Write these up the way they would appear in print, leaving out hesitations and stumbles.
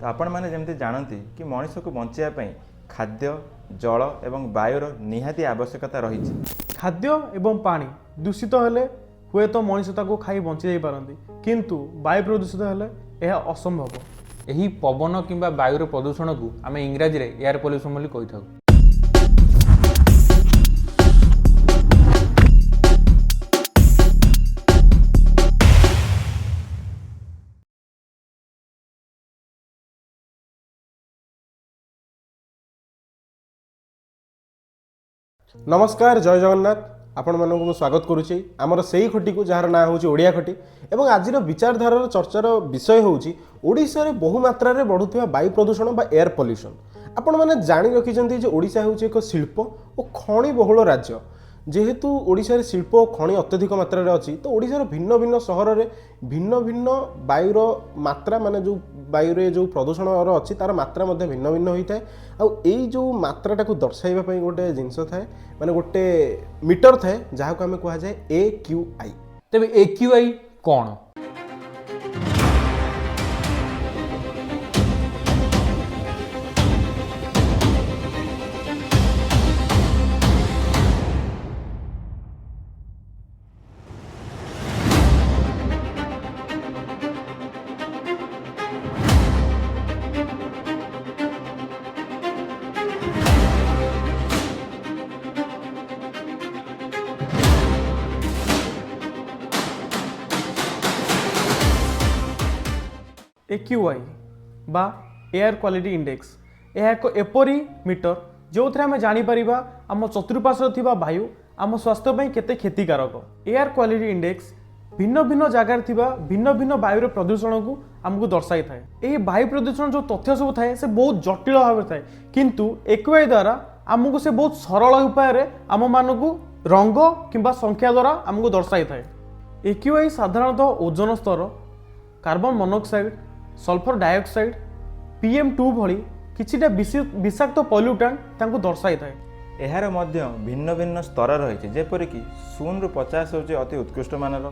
तो आपण मैंने जमती जानती कि मनुष्य को बचाई खाद्य जल एवं वायुर निहाती आवश्यकता रही। खाद्य एवं पानी दूषित हेले हुए तो मनुष्य ताको खाई बंची जाई पारंती, किंतु वायु प्रदूषित हेले यह असंभव। यही पवन किंबा वायुर प्रदूषण को आम इंग्राजी रे एयर पॉल्यूशन बोली कही थाउ। नमस्कार, जय जगन्नाथ। आपण मानक स्वागत करुच्ची आमर से खटी को जार ना हूँ ओडिया खटी। एवं आज विचारधारार चर्चार विषय हूँ ओडिशा रे बहुमात्रा रे बढ़ुवा वायु प्रदूषण बा एयर पॉल्यूशन। आपण मैंने जाणी रखिंट जे ओडिशा हूँ एक शिल्प और खनि बहुल राज्य। जेहेतु ओडिशा रे शिल्प और खनि अत्यधिक मात्रा रे अच्छी, तो ओडिशार भिन्न भिन्न सहर में भिन्न भिन्न वायुर मात्रा माने जो वायु रे जो प्रदूषण अच्छी तार मात्रा मध्ये भिन्न भिन्न होता है। आई जो मात्राटा को दर्शाइबा गोटे जिनस थाए माने गोटे मीटर थाए जहाँ को आम कह जाए AQI। तेबे AQI कौन? AQI बा एयर क्वालिटी इंडेक्स यह एक एपरी मीटर जो थे आम जापर आम चतुर्पार्श्व थिबा वायु आम स्वास्थ्य पर केते क्षतिकारक। एयर क्वालिटी इंडेक्स भिन्न भिन्न जगार थिबा भिन्न भिन्न वायु प्रदूषण को आमको दर्शाई थाए। यही वायु प्रदूषण जो तथ्य सब थाए से बहुत जटिल भाव थाए, किंतु AQI द्वारा आमको से बहुत सरल उपाय आम मानक रंग किंबा संख्या द्वारा आमको दर्शाई थाए। AQI साधारणतः ओजोन स्तर, carbon monoxide, sulphur dioxide, PM2 भली किछिटा विषाक्त पॉल्यूटेंट तांको दर्शाई थाए। एहार मध्य भिन्न भिन्न स्तर रही, जेपरिक 0 ରୁ 50 होची अति उत्कृष्ट मानर,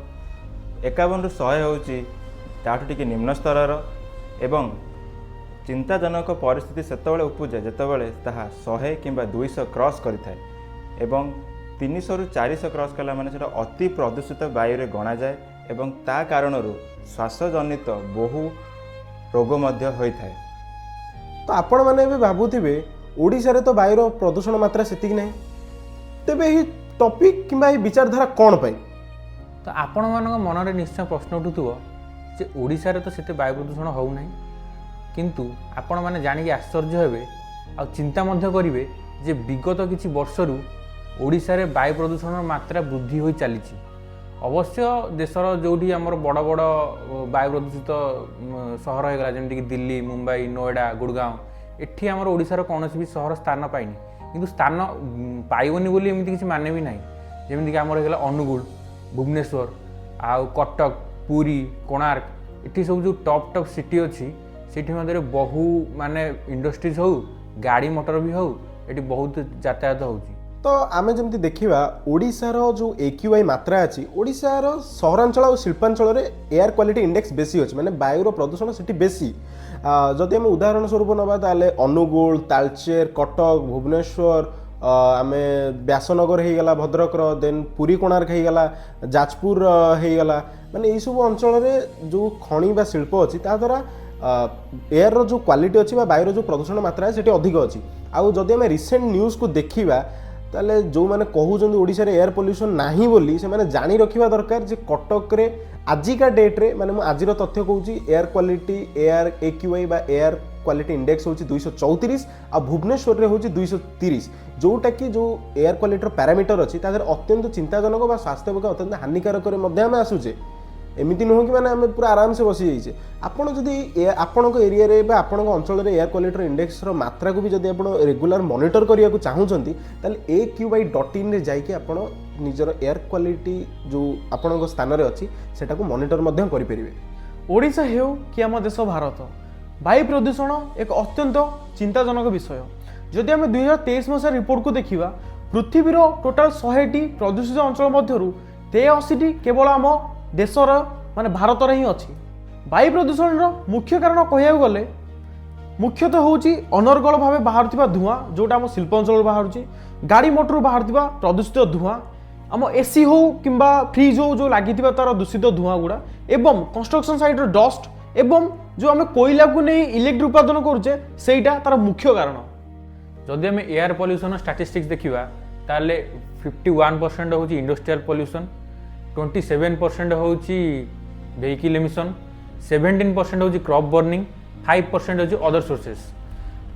51 ରୁ 100 होची ताठू टिके निम्न स्तरर, एवं चिंताजनक परिस्थिति सेतबेले उपजे जेतबेले ताहा 100 किंबा 200 क्रॉस करिथाए, एवं 300 ରୁ 400 क्रॉस कला माने सेटा अति प्रदूषित वायु रे गणा जाए, एवं ता कारणरू श्वासजनित बहु रोग मध्य होई थाए। तो आपण मैंने भावुवे ओडिशा रे तो वायुर प्रदूषण मात्रा सेतिक नहीं, तेबे ही टॉपिक किंबा ही विचारधारा कौन पाई? तो आपण मानक मन रे निश्चय प्रश्न उठुथुव जे ओडिशा रे तो सेते वायु प्रदूषण हो नहीं, किंतु आपण माने जानिक आश्चर्य हेबे आ चिंता मध्य करिवे जे विगत किछि वर्षरू ओडिशा रे वायु प्रदूषण मात्रा वृद्धि होई चलीछि। अवश्य देशर जोठी आमर बड़ बड़ वायु प्रदूषित सहर होगा जमीक दिल्ली, मुंबई, नोएडा, गुड़गांव, एठी आमर ओडिशार कौन भी सहर स्थान पाइनि, किंतु स्थान पाइबनी बोली एमती किसी माने भी ना। जमीक आमर होगा अनुगुल, भुवनेश्वर, आउ कटक, पुरी, कोणार्क, एठी सब जो टॉप टॉप सिटी अच्छी सेठी मध्य बहु माने इंडस्ट्रीज हो, गाड़ी मोटर भी हो, एठी बहुत यातायात होउची। तो आम जमी देखा ओडिशार जो AQI मात्रा अच्छी, ओडिशार सहरांचल और शिल्पांचल एयर क्वालिटी इंडेक्स बेसी अच्छी, माने वायुर प्रदूषण सेठी बेसी। जदि आम उदाहरण स्वरूप नवा ताले अनुगुल, तालचेर, कटक, भुवनेश्वर, आम व्यासनगर हो गला भद्रकर, देन पुरी कोणार्क हो गला, जाजपुर हो गला, माने यही सब अंचल जो खनि बा शिल्प अच्छी ता द्वारा एयर जो क्वालिटी अच्छी वायुर जो प्रदूषण मात्रा है सेठी अधिक अच्छी। आउ जदि आम रिसेंट न्यूज को देखा ताले जो माने कहउछन ओडिशा रे एयर पोल्यूशन नाही बोली से माने जानी रखिबा दरकार जे कटक रे आजिका डेट रे माने मु आजिर तथ्य कहउची एयर क्वालिटी एयर AQI बा एयर क्वालिटी इंडेक्स होची 234 आ भुवनेश्वर रे होची 230, जोटा कि जो एयर क्वालिटी पैरामीटर अच्छी तादर अत्यंत चिंताजनक बा स्वास्थ्य पक्ष अत्यंत हानिकारक रे मध्य आमे आसुचे। एमती नुह कि आम पूरा आराम से बसी जाइए। आपड़ जदि आपण एरिया रे बा आपण अंचल एयर क्वालिटी इंडेक्स मात्रा को भी जब आप रेगुलर मॉनिटर करने को चाहूँगी AQI.in रे जाइए आप निजर एयर क्वालिटी जो आपण स्थान रे अच्छी सेटा को मॉनिटर मध्य करि परिबे। ओडिशा हेउ कि आम देश भारत वायु प्रदूषण एक अत्यंत चिंताजनक विषय। जदि आम 2023 मसीहा रिपोर्ट को देखा पृथ्वीर टोटाल 100टी प्रदूषित अंचल मध्य 83टी केवल आम देशर माने भारत ही अच्छी। वायु प्रदूषण मुख्य कारण कहया गले मुख्यतः होची अनर्गल भाव बाहर धुआं जोटा आम शिल्पांचल बाहर गाड़ी मोटर बाहर प्रदूषित धुआं आम एसी हो किंबा फ्रिज हो जो लगी तार दूषित धुआं गुड़ा एवं कंस्ट्रक्शन साइट डस्ट एवं जो आम कोयला को नहीं इलेक्ट्रिक उत्पादन करुचे सेटा तार मुख्य कारण। जदि आम एयर पॉल्यूशन स्टैटिस्टिक्स देखा ताले 51% हूँ इंडस्ट्रियल पॉल्यूशन, 27% हूँ व्हीकल एमिशन, 17% हूँ क्रॉप बर्निंग, 5% हूँ अदर सोर्सेस।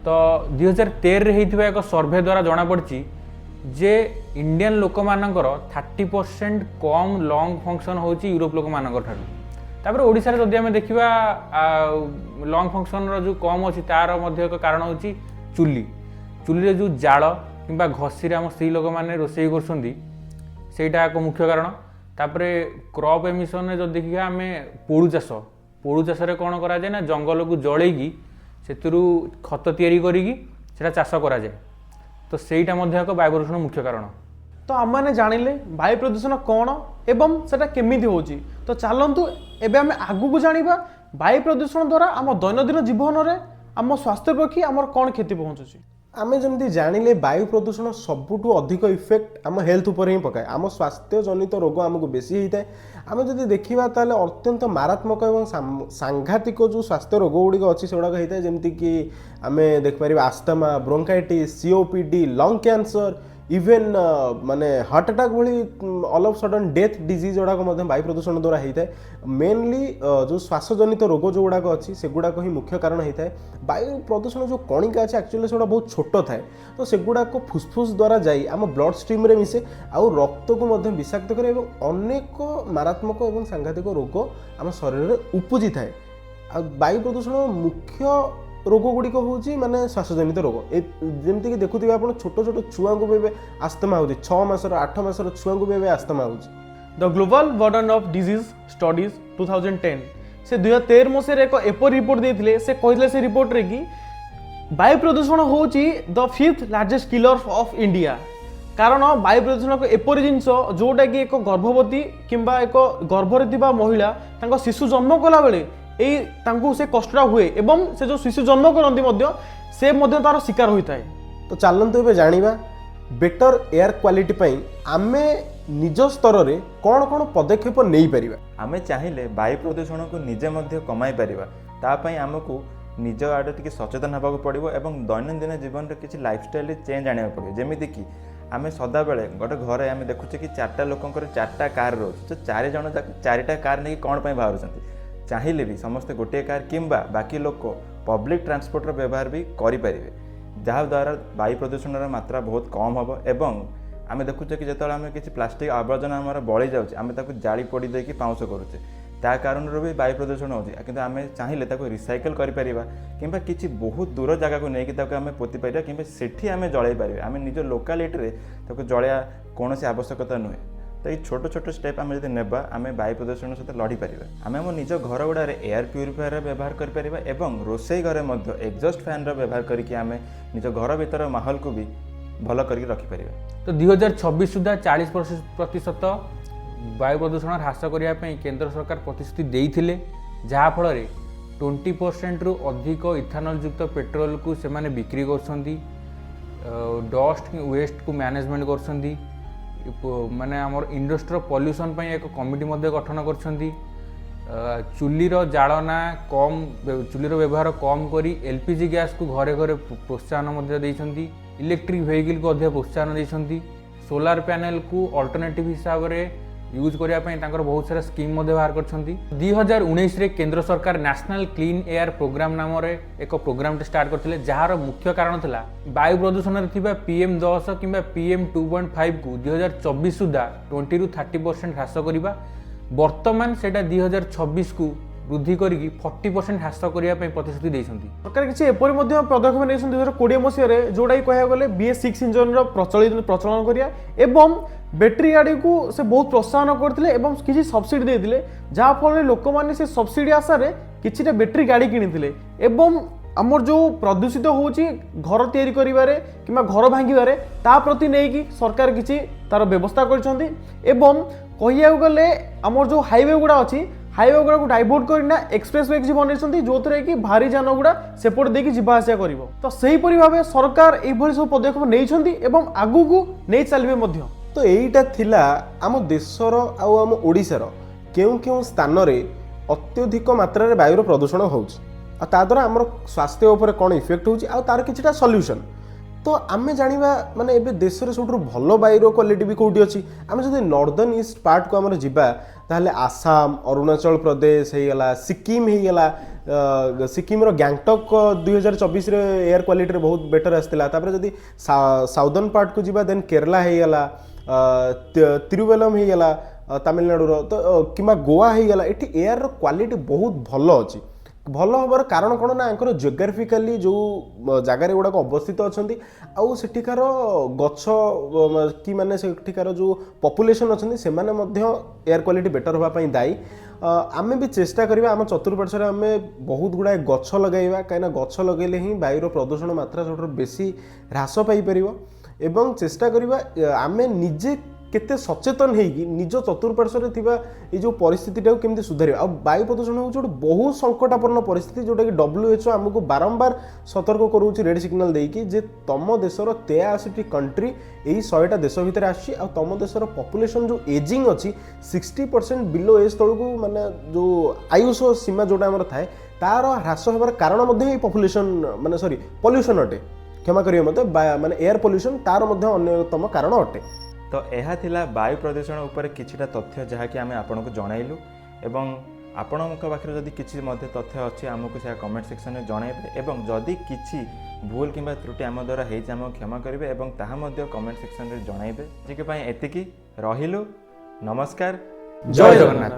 तो 2013 होता एक सर्वे द्वारा जना पड़ी जे इंडियन लोक मानकर 30% कम लंग फंक्शन हूँ यूरोप लोक मानकर ठारू। तापर ओडिशा रे जदि आम देखा लंग फंक्शन जो कम अच्छी तार एक कारण हूँ चुली चुली जो जाल कि घसी आम स्त्री लोक मैंने रोषे करटा एक मुख्य कारण। तापर क्रॉप एमिशन जो देखिए आम पोड़ू चाष कौन कराए ना जंगल को जलैकी से खत तैयारी करा चाष कराए तो सहीटा एक वायु प्रदूषण मुख्य कारण। तो आम मैंने जानिले वायु प्रदूषण कौन एवं सेटा केमिति होची। तो चलतु एबे आम आगु को जानिबा वायु प्रदूषण द्वारा आम दैनंदिन जीवन रे आम स्वास्थ्य पक्षी आमर कौन क्षति पहुँचुची। आमे जमती जानिले वायु प्रदूषण सबुठु अधिक इफेक्ट आम हेल्थ उपर ही पकाए, आम स्वास्थ्य जनित रोग आमको बेसी होता है। आम जब देखा ताले अत्यंत मारात्मक और सांघातिक जो स्वास्थ्य रोग गुड़िक अच्छी से होता है जमीक आम देखिपर asthma, bronchitis, COPD, lung cancer, even माने हार्ट अटैक भली all of sudden death disease गुड़ाक वायु प्रदूषण द्वारा होता है। मेनली जो श्वासजनित रोग जो गुड़ाक अच्छी से गुड़ाक ही मुख्य कारण होता है। वायु प्रदूषण जो कणिका अच्छे एक्चुअली से बहुत छोट थाए तो सेगुड़ाक फुसफुस द्वारा जाई आम ब्लड स्ट्रीम रे मिसे आउ रक्त को विषाक्त करे और अनेक मारात्मक और सांघातिक रोग आम शरीर में उपजी थाए। वायु प्रदूषण मुख्य रोग गुड़िक हूँ माने श्वासजनित रोग जमीक देखुए आप छोट छोट छुआ को भी आस्थमा हो 6 मासर 8 मासर छुआ को भी आस्थमा हो। The global burden of disease studies 2010 से 2013 मसीह एक एपर रिपोर्ट देते से कहते से रिपोर्ट रे कि वायु प्रदूषण हूँ the 5th largest killer of India. कारण वायु प्रदूषण एक एपरी जिनस जोटा कि एक गर्भवती किंबा एक गर्भरे महिला शिशु जन्म कला बेले से कष्टा हुए एवं से जो शिशु जन्म करती से तार शिकार होता है। तो चलतु ए जाना बेटर एयर क्वालिटी पाई आमे निज स्तर रे कौन कौन पदक्षेप नहीं परिबा। आमे चाहिए वायु प्रदूषण को निजे मध्य कमाई परिबा तापाई आमको निज आड़े टिके सचेतन होगा पड़ो एवं दैनंदिन जीवन में किसी लाइफस्टाइल चेंज आने पड़ो। जमीक कि आम सदा बेले गोटे घरे आम देखुचे कि 4टा लोकंकर 4टा कार रोचे तो 4 जन 4टा कार नहीं कौन पर बाहर चाहिए भी समस्ते गोटे कार किंबा बाकी लोक पब्लिक ट्रांसपोर्टर व्यवहार भी करें जहाद्वारा वायु प्रदूषण मात्रा बहुत कम हम एवं आम देखुचे कि जो आम किसी प्लास्टिक आवर्जना आम बड़ी जाऊँ आम जाली पोड़ी देकी पाउंस करुचे ता कारण भी वायु प्रदूषण होती कि आम चाहिए रिसाइकल करें कि किसी बहुत दूर जगह को लेकिन आम पोती पार कि सेठी आम जड़े पारे आम निज लोकालिटी जड़िया कौन आवश्यकता नुहे। तो ये छोट छोट स्टेप आम जब नेबा आम वायु प्रदूषण सहित लड़ी पार आम आम निज घर गुड़ार एयर प्यूरीफायर व्यवहार करें रोसई घरे एक्जस्ट फैन व्यवहार करके आम निज घर भीतर माहौल को भी भल कर रखिपर। तो 2026 सुधा 40% वायु प्रदूषण ह्रास करने केंद्र सरकार प्रतिश्रुति देते जहाँफल 20% रु अधिक इथानल युक्त पेट्रोल को से माने बिक्री कर डस्ट वेस्ट को मैनेजमेंट कर माने आमर इंडस्ट्री पॉल्यूशन पर एक कमिटी गठन कर चुलीर जालना कम चुलीर व्यवहार कम करी एलपीजी गैस को घरे घरे प्रोत्साहन देइछंती इलेक्ट्रिक व्हीकल को अधिक प्रोत्साहन देइछंती सोलार पैनल को अल्टरनेटिव हिसाब से यूज करने बहुत सारा स्कीम बाहर कर 2019 रे केंद्र सरकार नेशनल क्लीन एयर प्रोग्राम नाम एक प्रोग्राम स्टार्ट करते जार मुख्य कारण था वायु प्रदूषण PM10 कि PM2.5 को 2024 सुधा 20 ରୁ 30% ह्रास करवा वर्तमान से 2026 को वृद्धि करी 40% ह्रास करने प्रतिश्रुति देइछंती। सरकार किसी एपरी पदक्षेप नहीं 2020 मसीह जोटा कह गले BS6 इंजन प्रचलन करिया एवं बैटेरी गाड़ी को से बहुत प्रोत्साहन करते एवं किसी सब्सिडी देते जहाँफल लोक मैंने से सब्सिडी आशार किसी बैटेरी गाड़ी किनी एवं आमर जो प्रदूषित हो घर तैयारी करिबारे किंबा घर भांगिबारे ता प्रति नहीं कि सरकार किसी तार व्यवस्था कर कहिया गले आमर जो हाईवे गुड़ा अच्छी ହାଇୱେ ଗୁଡ଼ାକୁ ଡାଇଭର୍ଟ କରିନା ଏକ୍ସପ୍ରେସ୍ ୱେ କିଛି ବନେଇଛନ୍ତି ଯେଉଁଥିରେ କି ଭାରି ଯାନ ଗୁଡ଼ା ସେପଟେ ଦେଇକି ଯିବା ଆସିବା କରିବ। ତ ସେହିପରି ଭାବେ ସରକାର ଏଇଭଳି ସବୁ ପଦକ୍ଷେପ ନେଇଛନ୍ତି ଏବଂ ଆଗକୁ ନେଇ ଚାଲିବେ ମଧ୍ୟ। ତ ଏଇଟା ଥିଲା ଆମ ଦେଶର ଆଉ ଆମ ଓଡ଼ିଶାର କେଉଁ କେଉଁ ସ୍ଥାନରେ ଅତ୍ୟଧିକ ମାତ୍ରାରେ ବାୟୁର ପ୍ରଦୂଷଣ ହେଉଛି ଆଉ ତା ଦ୍ୱାରା ଆମର ସ୍ୱାସ୍ଥ୍ୟ ଉପରେ କ'ଣ ଇଫେକ୍ଟ ହେଉଛି ଆଉ ତାର କିଛିଟା ସଲ୍ୟୁସନ୍। ତ ଆମେ ଜାଣିବା ମାନେ ଏବେ ଦେଶରେ ସବୁଠୁ ଭଲ ବାୟୁର କ୍ୱାଲିଟି ବି କେଉଁଠି ଅଛି। ଆମେ ଯଦି ନର୍ଦର୍ନ ଇଷ୍ଟ ପାର୍ଟକୁ ଆମର ଯିବା ତାହେଲେ ଆସାମ, ଅରୁଣାଚଳ ପ୍ରଦେଶ ହେଇଗଲା, ସିକିମ୍ ହେଇଗଲା। ସିକିମ୍ର ଗ୍ୟାଙ୍ଗଟକ୍ 2024ରେ ଏୟାର କ୍ୱାଲିଟିରେ ବହୁତ ବେଟର୍ ଆସିଥିଲା। ତାପରେ ଯଦି ସାଉଦର୍ନ ପାର୍ଟକୁ ଯିବା ଦେନ୍ କେରଲା ହେଇଗଲା, ତିରୁବଲମ ହେଇଗଲା ତାମିଲନାଡୁର, ତ କିମ୍ବା ଗୋଆ ହେଇଗଲା। ଏଠି ଏୟାରର କ୍ୱାଲିଟି ବହୁତ ଭଲ ଅଛି। ଭଲ ହେବାର କାରଣ କ'ଣ ନା ଆଙ୍କର ଜିଓଗ୍ରାଫିକାଲି ଯେଉଁ ଜାଗାରେ ଗୁଡ଼ାକ ଅବସ୍ଥିତ ଅଛନ୍ତି ଆଉ ସେଠିକାର ଗଛ କି ମାନେ ସେଠିକାର ଯେଉଁ ପପୁଲେସନ୍ ଅଛନ୍ତି ସେମାନେ ମଧ୍ୟ ଏୟାର କ୍ୱାଲିଟି ବେଟର୍ ହେବା ପାଇଁ ଦାୟୀ। ଆମେ ବି ଚେଷ୍ଟା କରିବା ଆମ ଚତୁଃପାର୍ଶ୍ୱରେ ଆମେ ବହୁତ ଗୁଡ଼ାଏ ଗଛ ଲଗାଇବା, କାହିଁକିନା ଗଛ ଲଗାଇଲେ ହିଁ ବାୟୁର ପ୍ରଦୂଷଣ ମାତ୍ରା ସବୁଠାରୁ ବେଶୀ ହ୍ରାସ ପାଇପାରିବ। ଏବଂ ଚେଷ୍ଟା କରିବା ଆମେ ନିଜେ କେତେ ସଚେତନ ହେଇକି ନିଜ ଚତୁଃପାର୍ଶ୍ୱରେ ଥିବା ଏଇ ଯେଉଁ ପରିସ୍ଥିତିଟାକୁ କେମିତି ସୁଧାରିବା। ଆଉ ବାୟୁ ପ୍ରଦୂଷଣ ହେଉଛି ଗୋଟେ ବହୁତ ସଙ୍କଟାପନ୍ନ ପରିସ୍ଥିତି ଯେଉଁଟାକି WHO ଆମକୁ ବାରମ୍ବାର ସତର୍କ କରୁଛି ରେଡ୍ ସିଗ୍ନାଲ ଦେଇକି ଯେ ତମ ଦେଶର 83ଟି କଣ୍ଟ୍ରି ଏଇ 100ଟା ଦେଶ ଭିତରେ ଆସୁଛି ଆଉ ତମ ଦେଶର ପପୁଲେସନ୍ ଯେଉଁ ଏଜିଂ ଅଛି 60% ବିଲୋ ଏଜ୍ ତଳକୁ ମାନେ ଯେଉଁ ଆୟୁଷ ସୀମା ଯେଉଁଟା ଆମର ଥାଏ ତାର ହ୍ରାସ ହେବାର କାରଣ ମଧ୍ୟ ଏଇ ପପୁଲେସନ୍ ମାନେ ପଲ୍ୟୁସନ୍ ଅଟେ। କ୍ଷମା କରିବେ ମୋତେ, ମାନେ ଏୟାର ପଲ୍ୟୁସନ୍ ତାର ମଧ୍ୟ ଅନ୍ୟତମ କାରଣ ଅଟେ। ତ ଏହା ଥିଲା ବାୟୁ ପ୍ରଦୂଷଣ ଉପରେ କିଛିଟା ତଥ୍ୟ ଯାହାକି ଆମେ ଆପଣଙ୍କୁ ଜଣାଇଲୁ ଏବଂ ଆପଣଙ୍କ ପାଖରେ ଯଦି କିଛି ମଧ୍ୟ ତଥ୍ୟ ଅଛି ଆମକୁ ସେହା କମେଣ୍ଟ ସେକ୍ସନରେ ଜଣାଇବେ ଏବଂ ଯଦି କିଛି ଭୁଲ କିମ୍ବା ତ୍ରୁଟି ଆମ ଦ୍ୱାରା ହେଇଛି ଆମକୁ କ୍ଷମା କରିବେ ଏବଂ ତାହା ମଧ୍ୟ କମେଣ୍ଟ ସେକ୍ସନରେ ଜଣାଇବେ। ଆଜିକ ପାଇଁ ଏତିକି, ରହିଲୁ, ନମସ୍କାର, ଜୟ ଜଗନ୍ନାଥ।